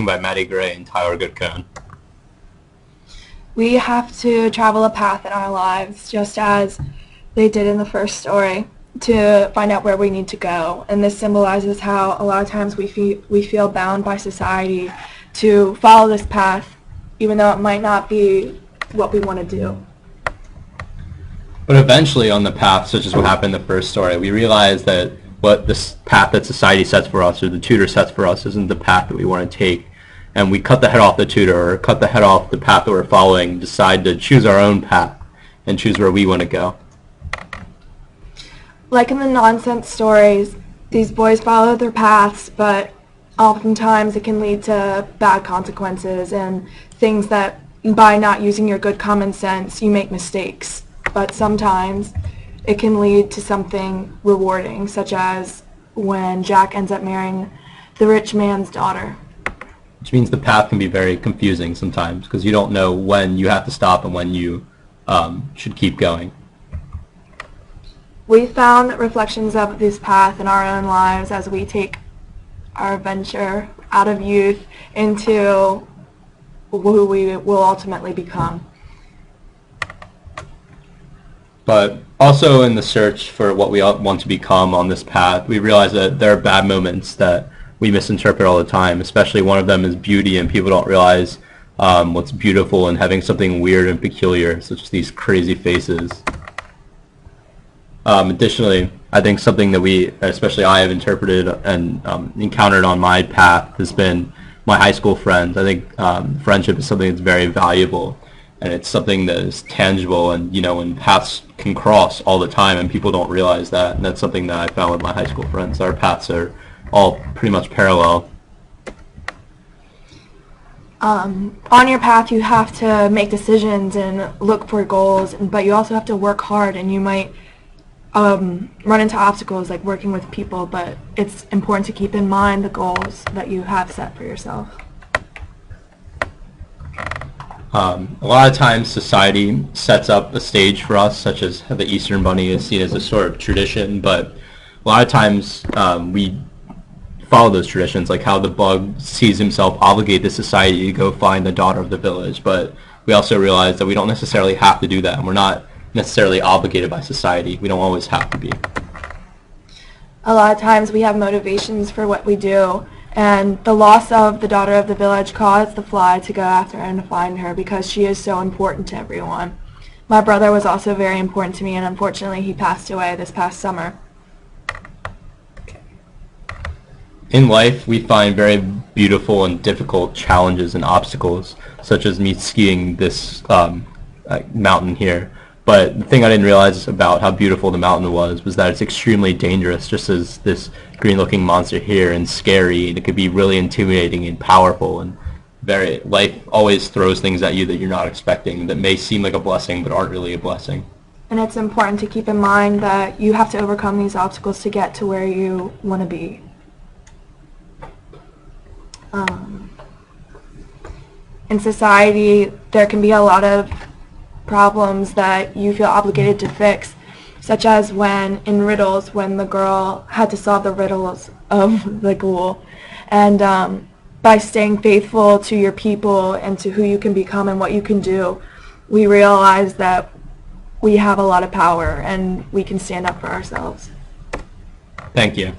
by Maddy and Tyler Good-Cohn. We have to travel a path in our lives, just as they did in the first story, to find out where we need to go. And this symbolizes how a lot of times we feel bound by society to follow this path, even though it might not be what we want to do. But eventually on the path, such as what happened in the first story, we realize that what this path that society sets for us or the tutor sets for us isn't the path that we want to take. And we cut the head off the tutor or cut the head off the path that we're following, decide to choose our own path and choose where we want to go. Like in the nonsense stories, these boys follow their paths, but oftentimes it can lead to bad consequences and things that by not using your good common sense, you make mistakes. But sometimes it can lead to something rewarding, such as when Jack ends up marrying the rich man's daughter. Which means the path can be very confusing sometimes because you don't know when you have to stop and when you should keep going. We found reflections of this path in our own lives as we take our adventure out of youth into who we will ultimately become. But also in the search for what we want to become on this path, we realize that there are bad moments that we misinterpret all the time, especially one of them is beauty, and people don't realize what's beautiful and having something weird and peculiar, such as these crazy faces. Additionally, I think something that especially I have interpreted and encountered on my path has been my high school friends. I think friendship is something that's very valuable, and it's something that is tangible, and and paths can cross all the time, and people don't realize that, and that's something that I found with my high school friends. Our paths are all pretty much parallel. On your path, you have to make decisions and look for goals, but you also have to work hard, and you might run into obstacles like working with people, but it's important to keep in mind the goals that you have set for yourself. A lot of times society sets up a stage for us, such as the Eastern Bunny is seen as a sort of tradition, but a lot of times we follow those traditions, like how the bug sees himself obligate to society to go find the daughter of the village, but we also realize that we don't necessarily have to do that, and we're not necessarily obligated by society. We don't always have to be. A lot of times we have motivations for what we do, and the loss of the daughter of the village caused the fly to go after her and to find her because she is so important to everyone. My brother was also very important to me, and unfortunately he passed away this past summer. In life, we find very beautiful and difficult challenges and obstacles, such as me skiing this mountain here. But the thing I didn't realize about how beautiful the mountain was that it's extremely dangerous, just as this green-looking monster here, and scary, and it could be really intimidating and powerful, and life always throws things at you that you're not expecting, that may seem like a blessing, but aren't really a blessing. And it's important to keep in mind that you have to overcome these obstacles to get to where you want to be. In society, there can be a lot of problems that you feel obligated to fix, such as when in riddles, when the girl had to solve the riddles of the ghoul, and by staying faithful to your people and to who you can become and what you can do, we realize that we have a lot of power and we can stand up for ourselves. Thank you.